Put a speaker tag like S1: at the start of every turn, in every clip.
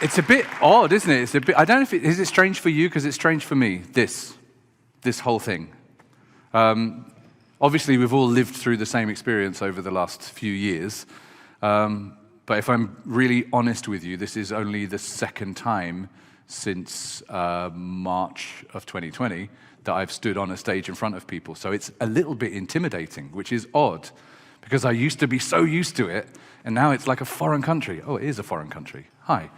S1: It's a bit odd, isn't it? It's a bit. I don't know if is it strange for you, because it's strange for me, this whole thing. Obviously, we've all lived through the same experience over the last few years. But if I'm really honest with you, this is only the second time since March of 2020 that I've stood on a stage in front of people. So it's a little bit intimidating, which is odd, because I used to be so used to it, and now it's like a foreign country. Oh, it is a foreign country. Hi.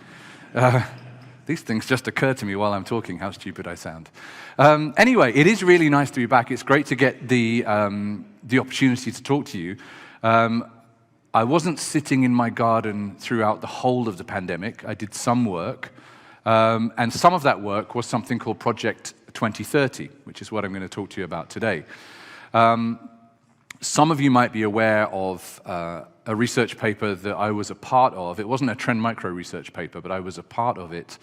S1: These things just occur to me while I'm talking, how stupid I sound. Anyway, it is really nice to be back. It's great to get the opportunity to talk to you. I wasn't sitting in my garden throughout the whole of the pandemic. I did some work, and some of that work was something called Project 2030, which is what I'm going to talk to you about today. Some of you might be aware of a research paper that I was a part of. It wasn't a Trend Micro research paper, but I was a part of it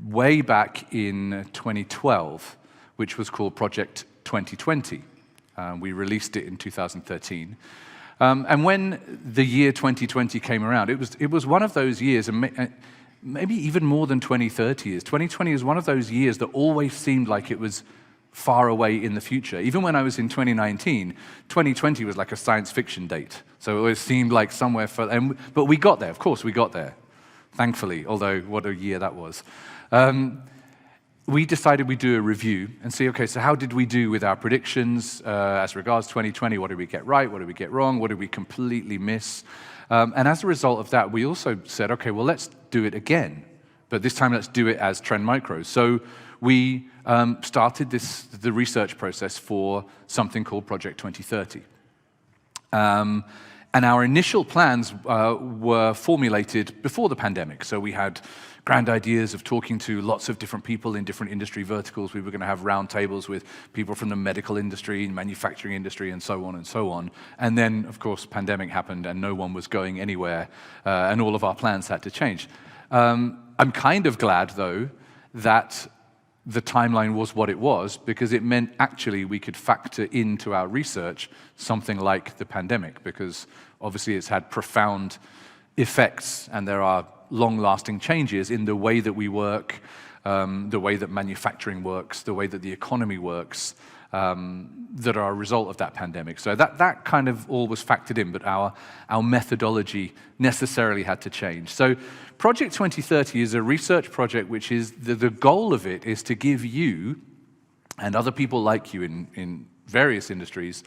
S1: way back in 2012, which was called Project 2020. We released it in 2013. And when the year 2020 came around, it was one of those years, and maybe even more than 2030 years. 2020 is one of those years that always seemed like it was far away in the future. Even when I was in 2019, 2020 was like a science fiction date. So it always seemed like somewhere further. But we got there, of course, we got there, thankfully, although what a year that was. We decided we'd do a review and see, okay, so how did we do with our predictions as regards 2020? What did we get right? What did we get wrong? What did we completely miss? And as a result of that, we also said, okay, well, let's do it again. But this time, let's do it as Trend Micro. So we started the research process for something called Project 2030. And our initial plans were formulated before the pandemic. So we had grand ideas of talking to lots of different people in different industry verticals. We were going to have roundtables with people from the medical industry, manufacturing industry, and so on and so on. And then, of course, pandemic happened, and no one was going anywhere, and all of our plans had to change. I'm kind of glad, though, that the timeline was what it was, because it meant actually we could factor into our research something like the pandemic, because obviously it's had profound effects, and there are long-lasting changes in the way that we work, the way that manufacturing works, the way that the economy works, that are a result of that pandemic. So that kind of all was factored in, but our methodology necessarily had to change. So Project 2030 is a research project which is, the goal of it is to give you, and other people like you in various industries,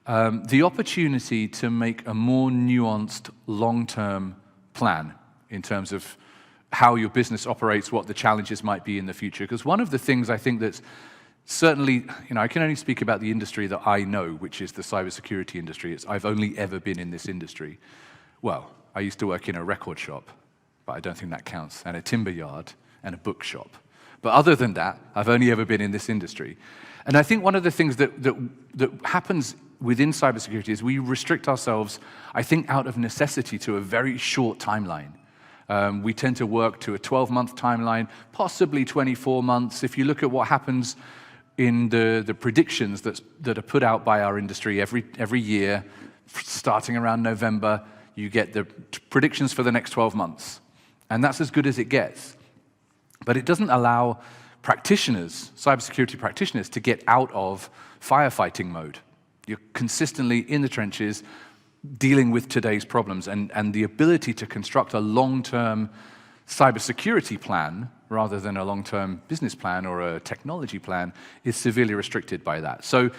S1: the opportunity to make a more nuanced, long-term plan in terms of how your business operates, what the challenges might be in the future. Because one of the things I think that's certainly, I can only speak about the industry that I know, which is the cybersecurity industry. I've only ever been in this industry. Well, I used to work in a record shop, but I don't think that counts, and a timber yard, and a bookshop. But other than that, I've only ever been in this industry. And I think one of the things that happens within cybersecurity is we restrict ourselves, I think, out of necessity to a very short timeline. We tend to work to a 12-month timeline, possibly 24 months. If you look at what happens in the predictions that are put out by our industry every year, starting around November, you get the predictions for the next 12 months. And that's as good as it gets. But it doesn't allow practitioners, cybersecurity practitioners, to get out of firefighting mode. You're consistently in the trenches, dealing with today's problems, and the ability to construct a long-term cybersecurity plan rather than a long-term business plan or a technology plan is severely restricted by that. So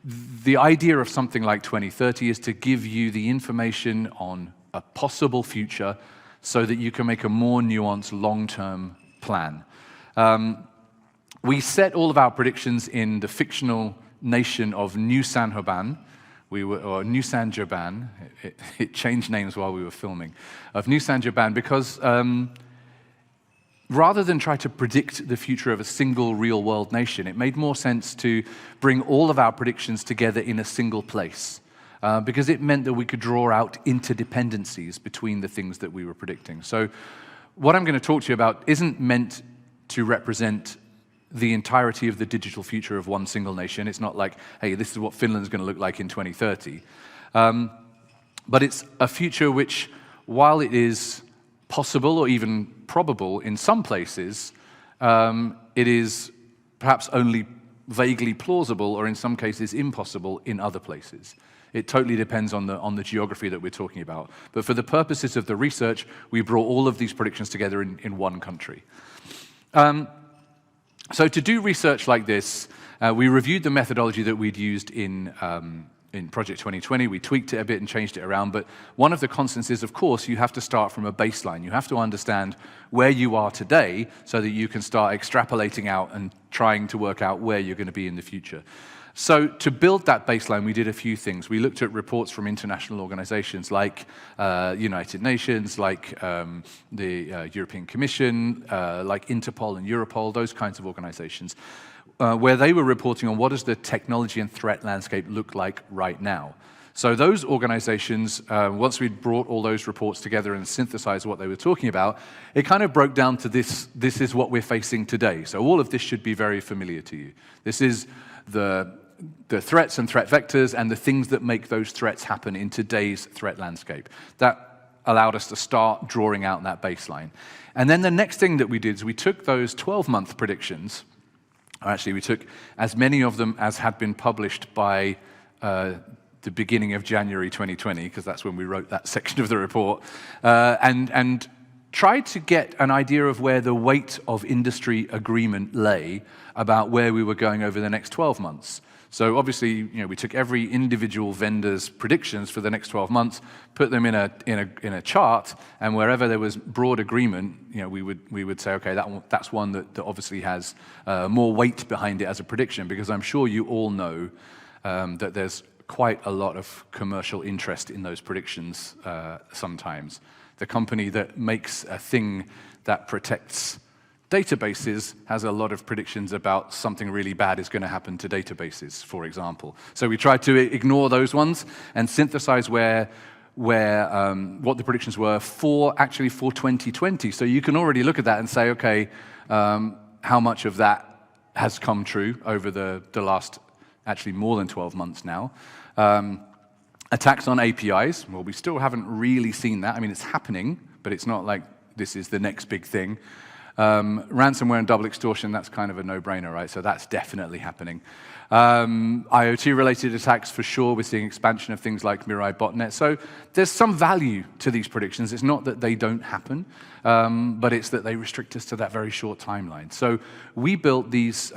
S1: the idea of something like 2030 is to give you the information on a possible future so that you can make a more nuanced long-term plan. We set all of our predictions in the fictional nation of New San Joban, or New San Joban. It changed names while we were filming, of New San Joban, because rather than try to predict the future of a single real-world nation, it made more sense to bring all of our predictions together in a single place, because it meant that we could draw out interdependencies between the things that we were predicting. So what I'm going to talk to you about isn't meant to represent the entirety of the digital future of one single nation. It's not like, hey, this is what Finland's going to look like in 2030. But it's a future which, while it is possible or even probable in some places, it is perhaps only vaguely plausible, or in some cases impossible in other places. It totally depends on the geography that we're talking about. But for the purposes of the research, we brought all of these predictions together in one country. So to do research like this, we reviewed the methodology that we'd used in Project 2020. We tweaked it a bit and changed it around, but one of the constants is, of course, you have to start from a baseline. You have to understand where you are today so that you can start extrapolating out and trying to work out where you're going to be in the future. So to build that baseline, we did a few things. We looked at reports from international organizations like United Nations, like the European Commission, like Interpol and Europol, those kinds of organizations, where they were reporting on what does the technology and threat landscape look like right now. So those organizations, once we'd brought all those reports together and synthesized what they were talking about, it kind of broke down to this is what we're facing today. So all of this should be very familiar to you. This is the threats and threat vectors and the things that make those threats happen in today's threat landscape. That allowed us to start drawing out that baseline. And then the next thing that we did is we took those 12-month predictions. Actually, we took as many of them as had been published by the beginning of January 2020, because that's when we wrote that section of the report, and tried to get an idea of where the weight of industry agreement lay about where we were going over the next 12 months. So obviously, we took every individual vendor's predictions for the next 12 months, put them in a chart, and wherever there was broad agreement, we would say, okay, that's one that obviously has more weight behind it as a prediction, because I'm sure you all know that there's quite a lot of commercial interest in those predictions sometimes. The company that makes a thing that protects databases has a lot of predictions about something really bad is going to happen to databases, for example. So we tried to ignore those ones and synthesize what the predictions were for 2020. So you can already look at that and say, okay, how much of that has come true over the last actually more than 12 months now. Attacks on APIs, well, we still haven't really seen that. I mean, it's happening, but it's not like this is the next big thing. Ransomware and double extortion, that's kind of a no-brainer, right? So that's definitely happening. IoT-related attacks, for sure. We're seeing expansion of things like Mirai botnet. So there's some value to these predictions. It's not that they don't happen, but it's that they restrict us to that very short timeline. So we built these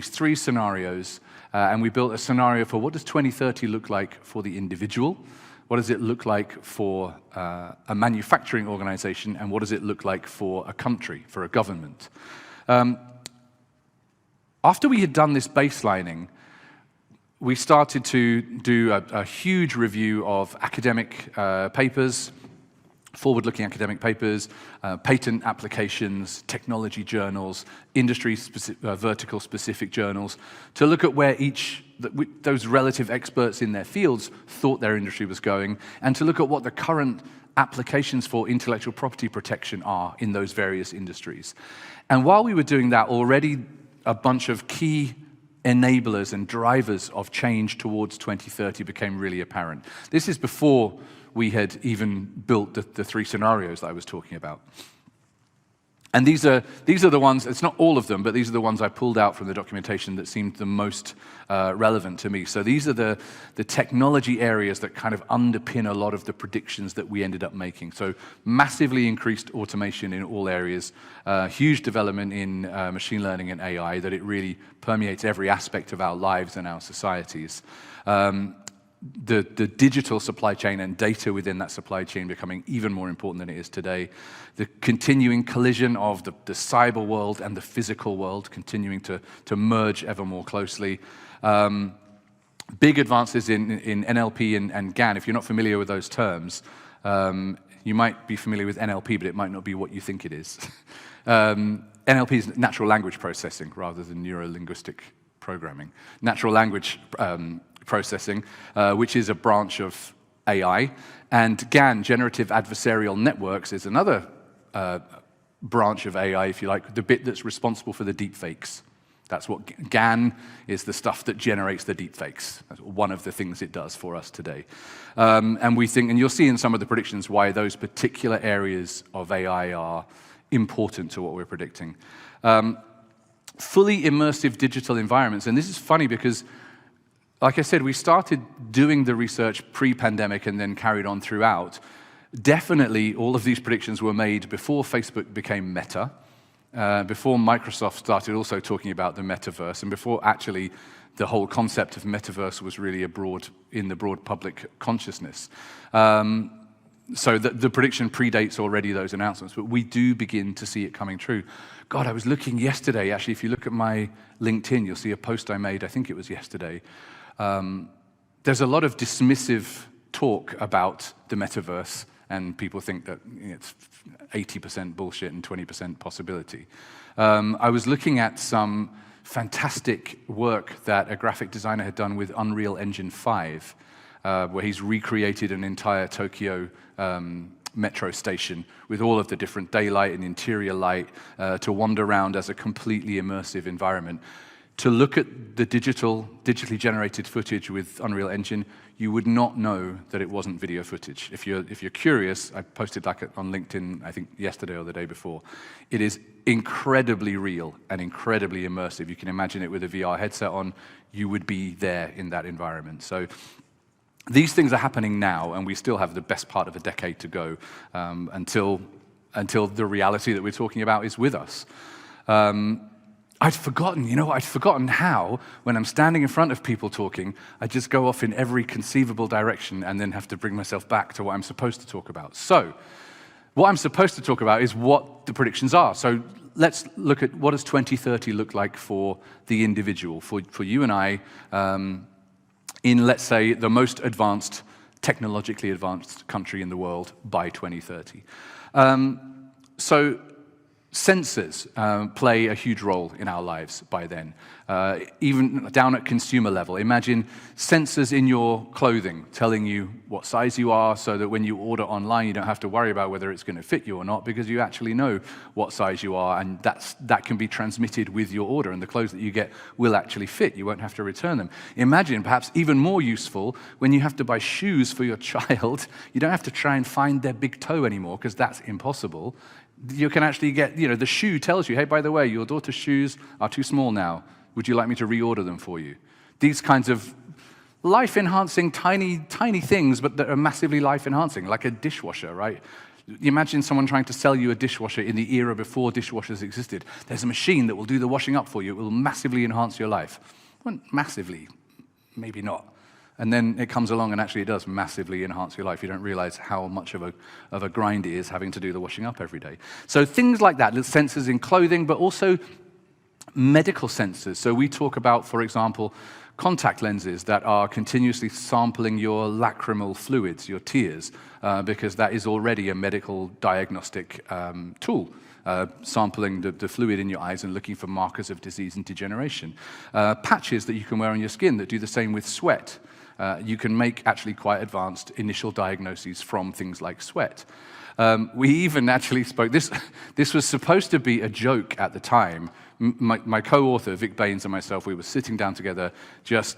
S1: three scenarios, and we built a scenario for what does 2030 look like for the individual, what does it look like for a manufacturing organization, and what does it look like for a country, for a government. After we had done this baselining, we started to do a huge review of academic papers, forward-looking academic papers, patent applications, technology journals, vertical-specific journals, to look at where those relative experts in their fields thought their industry was going, and to look at what the current applications for intellectual property protection are in those various industries. And while we were doing that, already a bunch of key enablers and drivers of change towards 2030 became really apparent. This is before we had even built the three scenarios that I was talking about. And these are the ones, it's not all of them, but these are the ones I pulled out from the documentation that seemed the most relevant to me. So these are the technology areas that kind of underpin a lot of the predictions that we ended up making. So massively increased automation in all areas, huge development in machine learning and AI, that it really permeates every aspect of our lives and our societies. The digital supply chain and data within that supply chain becoming even more important than it is today. The continuing collision of the cyber world and the physical world continuing to merge ever more closely. Big advances in NLP and GAN. If you're not familiar with those terms, you might be familiar with NLP, but it might not be what you think it is. NLP is natural language processing rather than neuro-linguistic programming. Natural language processing, which is a branch of AI, and GAN, generative adversarial networks, is another branch of AI, if you like, the bit that's responsible for the deep fakes. That's what GAN is, the stuff that generates the deepfakes. That's one of the things it does for us today. And we think, and you'll see in some of the predictions why those particular areas of AI are important to what we're predicting. Fully immersive digital environments, and this is funny because, like I said, we started doing the research pre-pandemic and then carried on throughout. Definitely all of these predictions were made before Facebook became Meta, before Microsoft started also talking about the metaverse, and before actually the whole concept of metaverse was really in the broad public consciousness. So the prediction predates already those announcements, but we do begin to see it coming true. God, I was looking yesterday, actually, if you look at my LinkedIn, you'll see a post I made, I think it was yesterday. There's a lot of dismissive talk about the metaverse, and people think that it's 80% bullshit and 20% possibility. I was looking at some fantastic work that a graphic designer had done with Unreal Engine 5, where he's recreated an entire Tokyo metro station with all of the different daylight and interior light to wander around as a completely immersive environment. To look at the digitally generated footage with Unreal Engine, you would not know that it wasn't video footage. If you're curious, I posted on LinkedIn, I think yesterday or the day before. It is incredibly real and incredibly immersive. You can imagine it with a VR headset on. You would be there in that environment. So these things are happening now, and we still have the best part of a decade to go until the reality that we're talking about is with us. I'd forgotten how, when I'm standing in front of people talking, I just go off in every conceivable direction and then have to bring myself back to what I'm supposed to talk about. So, what I'm supposed to talk about is what the predictions are. So, let's look at what does 2030 look like for the individual, for you and I, in, let's say, the most advanced, technologically advanced country in the world by 2030. So, sensors play a huge role in our lives by then, even down at consumer level. Imagine sensors in your clothing telling you what size you are so that when you order online, you don't have to worry about whether it's going to fit you or not because you actually know what size you are, and that can be transmitted with your order, and the clothes that you get will actually fit. You won't have to return them. Imagine, perhaps even more useful, when you have to buy shoes for your child, you don't have to try and find their big toe anymore because that's impossible. You can actually get, the shoe tells you, hey, by the way, your daughter's shoes are too small now. Would you like me to reorder them for you? These kinds of life-enhancing, tiny, tiny things, but that are massively life-enhancing, like a dishwasher, right? You imagine someone trying to sell you a dishwasher in the era before dishwashers existed. There's a machine that will do the washing up for you. It will massively enhance your life. Well, massively, maybe not. And then it comes along and actually it does massively enhance your life. You don't realize how much of a grind it is having to do the washing up every day. So things like that, little sensors in clothing, but also medical sensors. So we talk about, for example, contact lenses that are continuously sampling your lacrimal fluids, your tears, because that is already a medical diagnostic tool. Sampling the fluid in your eyes and looking for markers of disease and degeneration. Patches that you can wear on your skin that do the same with sweat. You can make actually quite advanced initial diagnoses from things like sweat. We even actually spoke, this was supposed to be a joke at the time. My co-author, Vic Baines, and myself, we were sitting down together just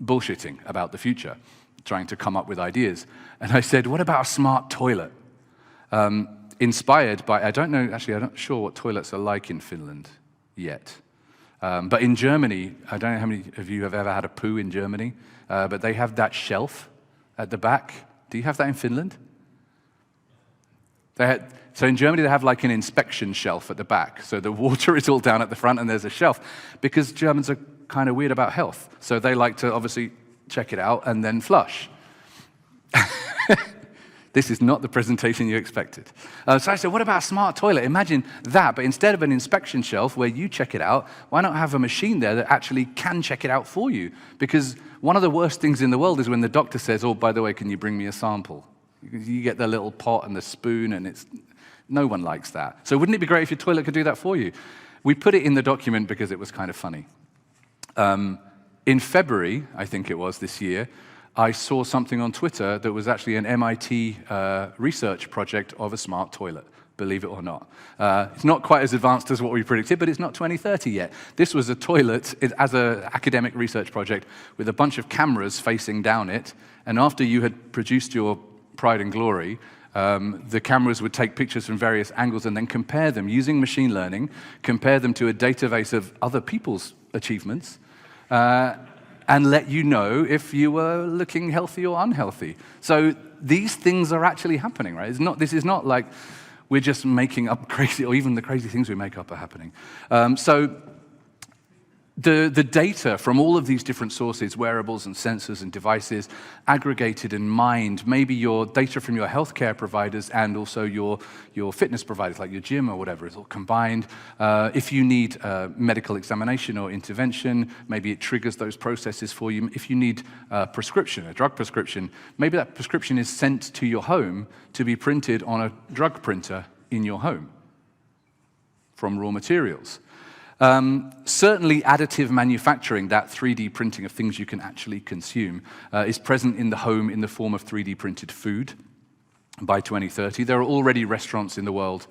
S1: bullshitting about the future, trying to come up with ideas. And I said, what about a smart toilet? Inspired by, I don't know, actually, I'm not sure what toilets are like in Finland yet. But in Germany, I don't know how many of you have ever had a poo in Germany, but they have that shelf at the back. Do you have that in Finland? So in Germany, they have like an inspection shelf at the back. So the water is all down at the front and there's a shelf. Because Germans are kind of weird about health. So they like to obviously check it out and then flush. This is not the presentation you expected. So I said, what about a smart toilet? Imagine that, but instead of an inspection shelf where you check it out, why not have a machine there that actually can check it out for you? Because one of the worst things in the world is when the doctor says, oh, by the way, can you bring me a sample? You get the little pot and the spoon, and no one likes that. So wouldn't it be great if your toilet could do that for you? We put it in the document because it was kind of funny. In February, I think it was this year, I saw something on Twitter that was actually an MIT research project of a smart toilet. believe it or not. It's not quite as advanced as what we predicted, but it's not 2030 yet. This was a toilet as an academic research project with a bunch of cameras facing down it, and after you had produced your pride and glory, the cameras would take pictures from various angles and then compare them using machine learning, compare them to a database of other people's achievements, and let you know if you were looking healthy or unhealthy. So these things are actually happening, right? This is not like we're just making up crazy, or even the crazy things we make up are happening. So the data from all of these different sources, wearables and sensors and devices, aggregated and mined, maybe your data from your healthcare providers and also your fitness providers, like your gym or whatever, is all combined. If you need medical examination or intervention, maybe it triggers those processes for you. If you need a drug prescription, maybe that prescription is sent to your home to be printed on a drug printer in your home from raw materials. Certainly additive manufacturing, that 3D printing of things you can actually consume, is present in the home in the form of 3D printed food by 2030. There are already restaurants in the world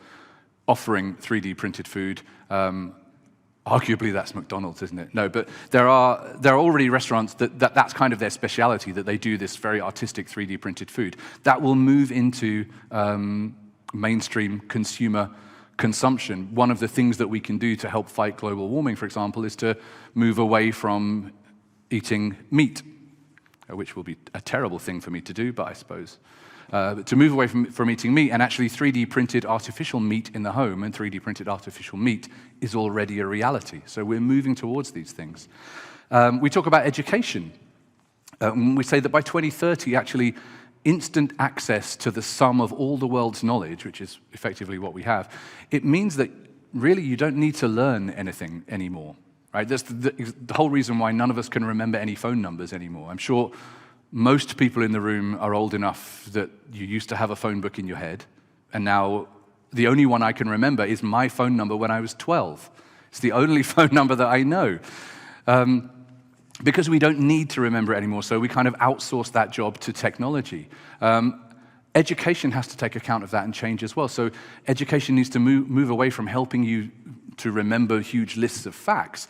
S1: offering 3D printed food. Arguably that's McDonald's, isn't it? No, but there are already restaurants that's kind of their speciality, that they do this very artistic 3D printed food. That will move into mainstream consumer consumption. One of the things that we can do to help fight global warming, for example, is to move away from eating meat, which will be a terrible thing for me to do, but I suppose. To move away from eating meat, and actually 3D printed artificial meat in the home, and 3D printed artificial meat is already a reality. So we're moving towards these things. We talk about education. We say that by 2030, actually, instant access to the sum of all the world's knowledge, which is effectively what we have, it means that really you don't need to learn anything anymore, right? That's the whole reason why none of us can remember any phone numbers anymore. I'm sure most people in the room are old enough that you used to have a phone book in your head, and now the only one I can remember is my phone number when I was 12. It's the only phone number that I know. Because we don't need to remember it anymore, so we kind of outsource that job to technology. Education has to take account of that and change as well. So education needs to move away from helping you to remember huge lists of facts,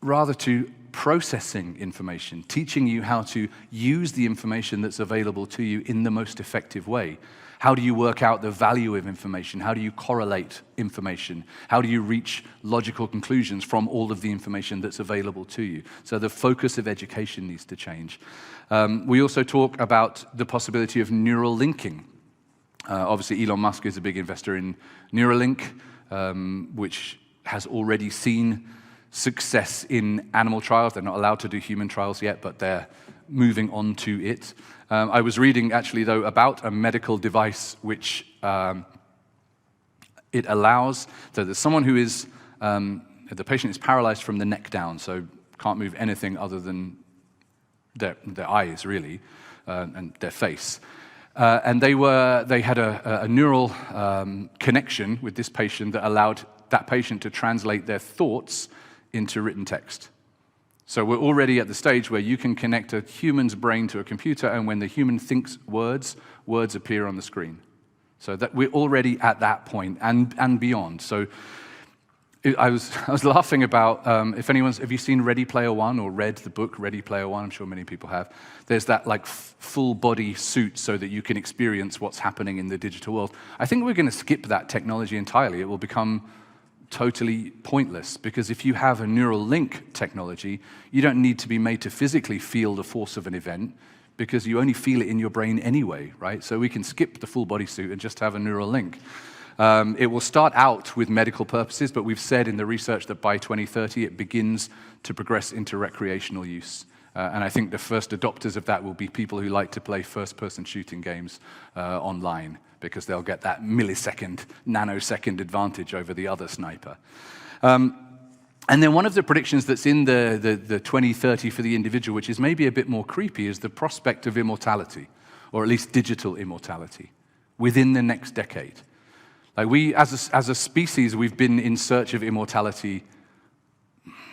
S1: rather to processing information, teaching you how to use the information that's available to you in the most effective way. How do you work out the value of information? How do you correlate information? How do you reach logical conclusions from all of the information that's available to you? So the focus of education needs to change. We also talk about the possibility of neural linking. Obviously, Elon Musk is a big investor in Neuralink, which has already seen success in animal trials. They're not allowed to do human trials yet, but they're moving on to it. I was reading, actually, though, about a medical device which it allows, so there's someone who is, the patient is paralyzed from the neck down, so can't move anything other than their eyes, really, and their face. And they had a neural connection with this patient that allowed that patient to translate their thoughts into written text. So we're already at the stage where you can connect a human's brain to a computer, and when the human thinks words appear on the screen. So that we're already at that point and beyond. So I was laughing about, have you seen Ready Player One or read the book Ready Player One? I'm sure many people have. There's that like full body suit so that you can experience what's happening in the digital world. I think we're going to skip that technology entirely. It will become totally pointless, because if you have a neural link technology, you don't need to be made to physically feel the force of an event, because you only feel it in your brain anyway, right? So we can skip the full body suit and just have a neural link. It will start out with medical purposes, but we've said in the research that by 2030 it begins to progress into recreational use. And I think the first adopters of that will be people who like to play first-person shooting games online, because they'll get that millisecond, nanosecond advantage over the other sniper. And then one of the predictions that's in the 2030 for the individual, which is maybe a bit more creepy, is the prospect of immortality, or at least digital immortality, within the next decade. Like we, as a species, we've been in search of immortality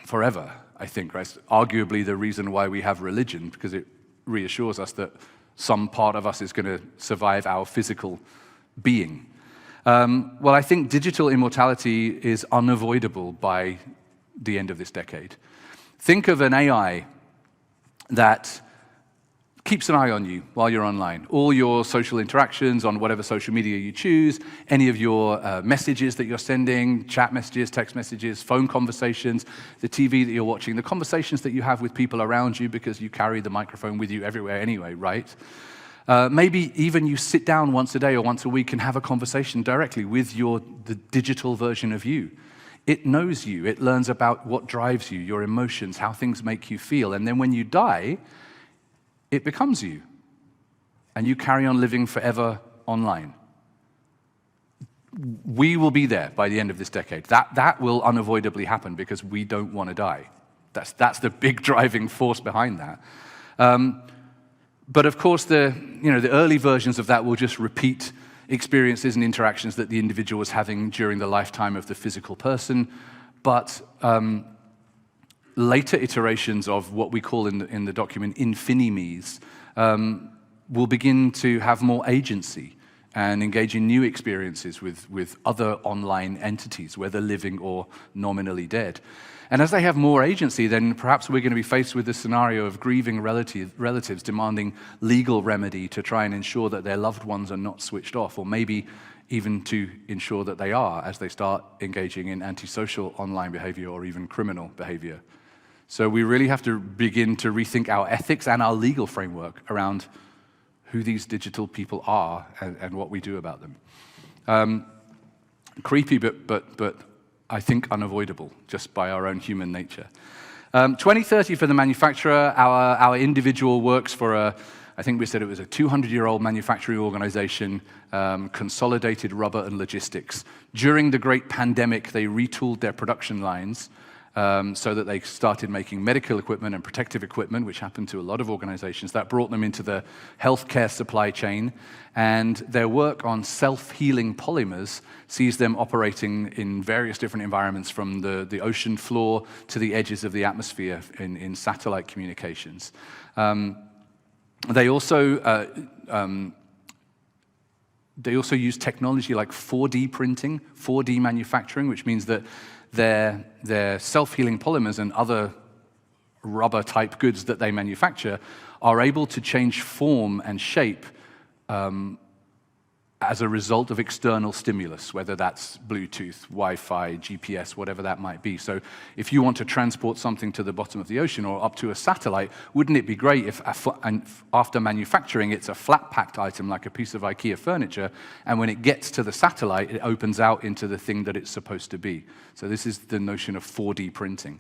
S1: forever, I think, right? It's arguably the reason why we have religion, because it reassures us that some part of us is going to survive our physical being. Well, I think digital immortality is unavoidable by the end of this decade. Think of an AI that keeps an eye on you while you're online. All your social interactions on whatever social media you choose, any of your messages that you're sending, chat messages, text messages, phone conversations, the TV that you're watching, the conversations that you have with people around you because you carry the microphone with you everywhere anyway, right? Maybe even you sit down once a day or once a week and have a conversation directly with the digital version of you. It knows you. It learns about what drives you, your emotions, how things make you feel. And then when you die, it becomes you. And you carry on living forever online. We will be there by the end of this decade. That will unavoidably happen because we don't want to die. That's the big driving force behind that. But of course, the early versions of that will just repeat experiences and interactions that the individual was having during the lifetime of the physical person. But later iterations of what we call in the document infinimes will begin to have more agency and engage in new experiences with other online entities, whether living or nominally dead. And as they have more agency, then perhaps we're going to be faced with the scenario of grieving relatives demanding legal remedy to try and ensure that their loved ones are not switched off, or maybe even to ensure that they are as they start engaging in antisocial online behavior or even criminal behavior. So we really have to begin to rethink our ethics and our legal framework around who these digital people are and what we do about them. Creepy, but I think unavoidable, just by our own human nature. 2030 for the manufacturer, our individual works for I think we said it was a 200-year-old manufacturing organization, Consolidated Rubber and Logistics. During the great pandemic, they retooled their production lines so that they started making medical equipment and protective equipment, which happened to a lot of organizations. That brought them into the healthcare supply chain, and their work on self-healing polymers sees them operating in various different environments, from the ocean floor to the edges of the atmosphere in satellite communications. They also use technology like 4D printing, 4D manufacturing, which means that their self-healing polymers and other rubber-type goods that they manufacture are able to change form and shape as a result of external stimulus, whether that's Bluetooth, Wi-Fi, GPS, whatever that might be. So if you want to transport something to the bottom of the ocean or up to a satellite, wouldn't it be great if after manufacturing it's a flat-packed item like a piece of IKEA furniture, and when it gets to the satellite, it opens out into the thing that it's supposed to be. So this is the notion of 4D printing.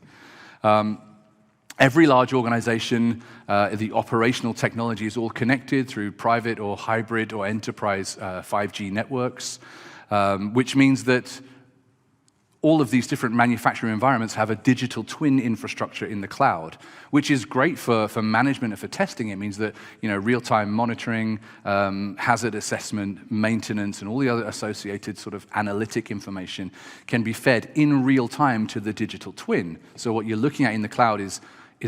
S1: Every large organization, the operational technology is all connected through private or hybrid or enterprise 5G networks, which means that all of these different manufacturing environments have a digital twin infrastructure in the cloud, which is great for management and for testing. It means that real-time monitoring, hazard assessment, maintenance, and all the other associated sort of analytic information can be fed in real time to the digital twin. So what you're looking at in the cloud is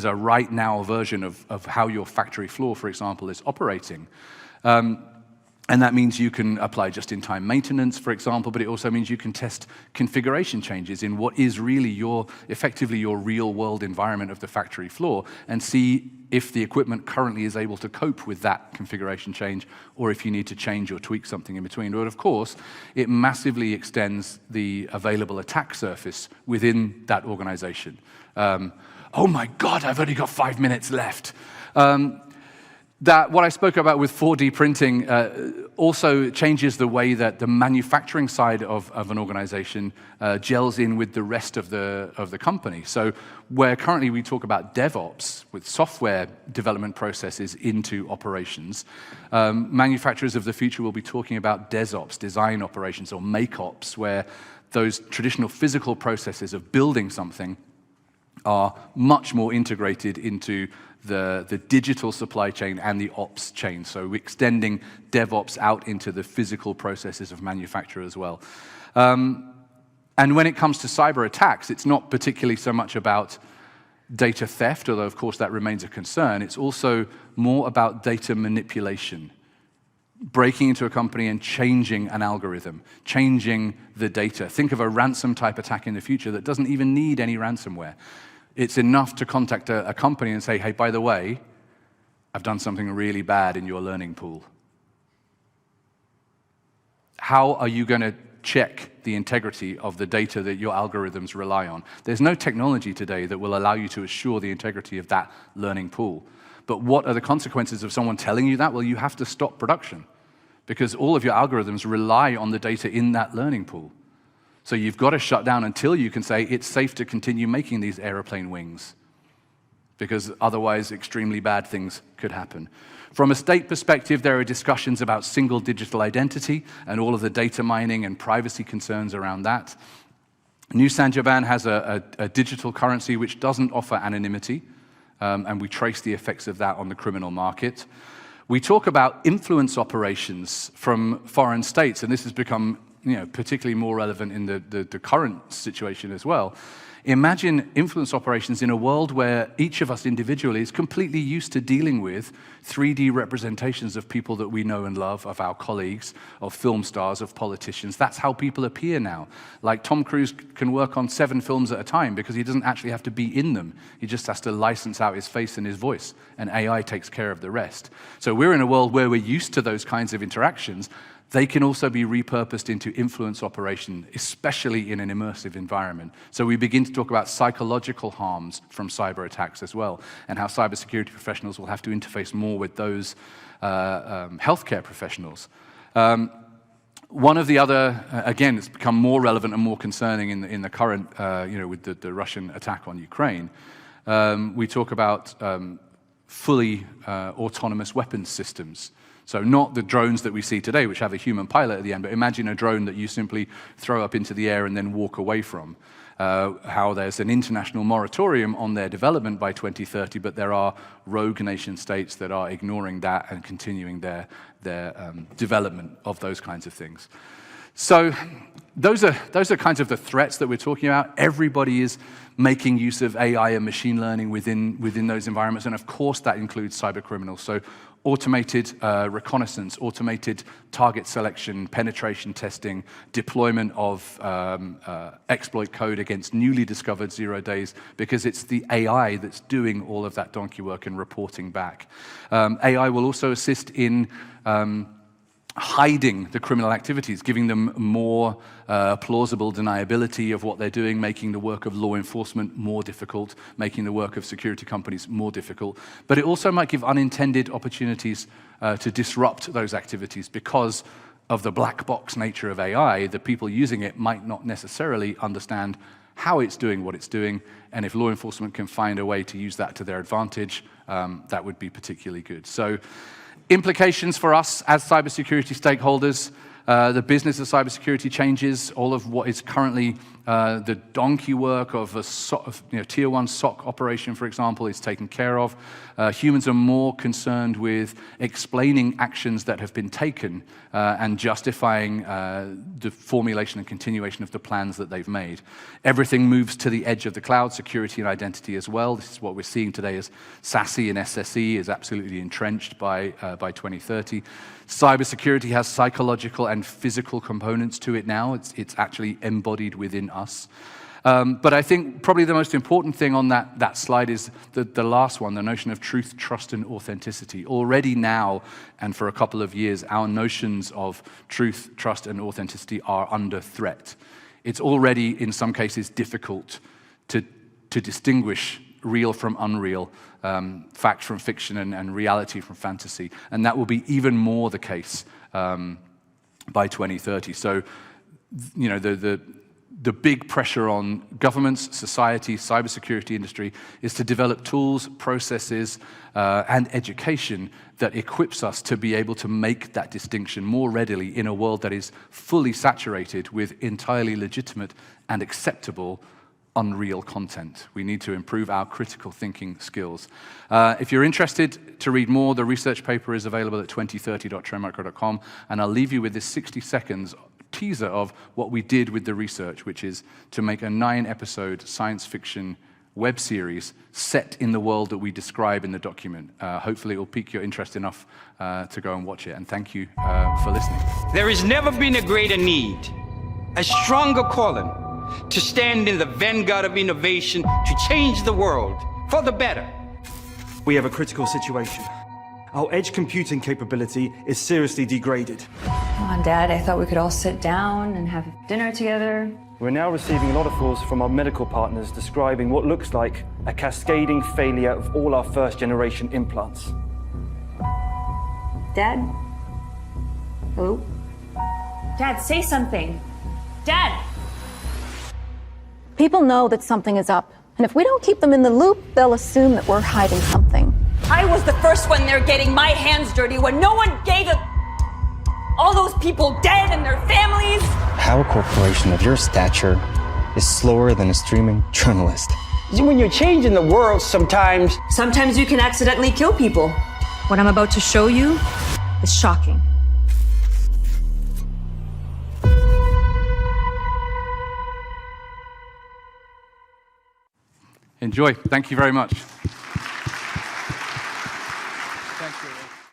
S1: a right now version of how your factory floor, for example, is operating. And that means you can apply just-in-time maintenance, for example, but it also means you can test configuration changes in what is really effectively your real-world environment of the factory floor, and see if the equipment currently is able to cope with that configuration change, or if you need to change or tweak something in between. But of course, it massively extends the available attack surface within that organization. Oh my God, I've only got 5 minutes left. What I spoke about with 4D printing also changes the way that the manufacturing side of an organization gels in with the rest of the company. So where currently we talk about DevOps with software development processes into operations, manufacturers of the future will be talking about DesOps, design operations, or MakeOps, where those traditional physical processes of building something are much more integrated into the digital supply chain and the ops chain. So extending DevOps out into the physical processes of manufacture as well. And when it comes to cyber attacks, it's not particularly so much about data theft, although of course that remains a concern. It's also more about data manipulation. breaking into a company and changing an algorithm, changing the data. Think of a ransom type attack in the future that doesn't even need any ransomware. It's enough to contact a company and say, hey, by the way, I've done something really bad in your learning pool. How are you going to check the integrity of the data that your algorithms rely on? There's no technology today that will allow you to assure the integrity of that learning pool. But what are the consequences of someone telling you that? Well, you have to stop production because all of your algorithms rely on the data in that learning pool. So you've got to shut down until you can say it's safe to continue making these airplane wings, because otherwise extremely bad things could happen. From a state perspective, there are discussions about single digital identity and all of the data mining and privacy concerns around that. Nusan Japan has a digital currency which doesn't offer anonymity, and we trace the effects of that on the criminal market. We talk about influence operations from foreign states, and this has become particularly more relevant in the current situation as well. Imagine influence operations in a world where each of us individually is completely used to dealing with 3D representations of people that we know and love, of our colleagues, of film stars, of politicians. That's how people appear now. Like Tom Cruise can work on 7 films at a time because he doesn't actually have to be in them. He just has to license out his face and his voice, and AI takes care of the rest. So we're in a world where we're used to those kinds of interactions. They can also be repurposed into influence operation, especially in an immersive environment. So we begin to talk about psychological harms from cyber attacks as well, and how cybersecurity professionals will have to interface more with those healthcare professionals. One of the other, again, it's become more relevant and more concerning in the current, with the Russian attack on Ukraine. We talk about fully autonomous weapons systems. So not the drones that we see today, which have a human pilot at the end, but imagine a drone that you simply throw up into the air and then walk away from. How there's an international moratorium on their development by 2030, but there are rogue nation states that are ignoring that and continuing their development of those kinds of things. So those are kinds of the threats that we're talking about. Everybody is making use of AI and machine learning within those environments, and of course that includes cyber criminals. So automated reconnaissance, automated target selection, penetration testing, deployment of exploit code against newly discovered 0 days, because it's the AI that's doing all of that donkey work and reporting back. AI will also assist in hiding the criminal activities, giving them more plausible deniability of what they're doing, making the work of law enforcement more difficult, making the work of security companies more difficult. But it also might give unintended opportunities to disrupt those activities because of the black box nature of AI. The people using it might not necessarily understand how it's doing what it's doing, and if law enforcement can find a way to use that to their advantage, that would be particularly good. So, implications for us as cybersecurity stakeholders, the business of cybersecurity changes. All of what is currently the donkey work of a tier 1 SOC operation, for example, is taken care of. Humans are more concerned with explaining actions that have been taken and justifying the formulation and continuation of the plans that they've made. Everything moves to the edge of the cloud, security and identity as well. This is what we're seeing today as SASE and SSE is absolutely entrenched by 2030. Cybersecurity has psychological and physical components to it now. It's actually embodied within us. But I think probably the most important thing on that slide is the last one, the notion of truth, trust, and authenticity. Already now, and for a couple of years, our notions of truth, trust, and authenticity are under threat. It's already, in some cases, difficult to distinguish real from unreal, fact from fiction, and reality from fantasy. And that will be even more the case by 2030. So, the big pressure on governments, society, cybersecurity industry is to develop tools, processes, and education that equips us to be able to make that distinction more readily in a world that is fully saturated with entirely legitimate and acceptable unreal content. We need to improve our critical thinking skills. If you're interested to read more, the research paper is available at 2030.trendmicro.com, and I'll leave you with this 60 seconds teaser of what we did with the research, which is to make a 9-episode science fiction web series set in the world that we describe in the document. Hopefully it will pique your interest enough to go and watch it, and thank you for listening.
S2: There has never been a greater need, a stronger calling to stand in the vanguard of innovation to change the world for the better.
S3: We have a critical situation. Our edge computing capability is seriously degraded.
S4: Come on, Dad, I thought we could all sit down and have dinner together.
S3: We're now receiving a lot of calls from our medical partners describing what looks like a cascading failure of all our first-generation implants.
S4: Dad? Hello? Dad, say something. Dad!
S5: People know that something is up, and if we don't keep them in the loop, they'll assume that we're hiding something.
S6: I was the first one there getting my hands dirty when no one gave a... all those people dead and their families.
S7: How a corporation of your stature is slower than a streaming journalist.
S2: When you're changing the world, sometimes
S6: Sometimes you can accidentally kill people.
S4: What I'm about to show you is shocking.
S1: Enjoy. Thank you very much.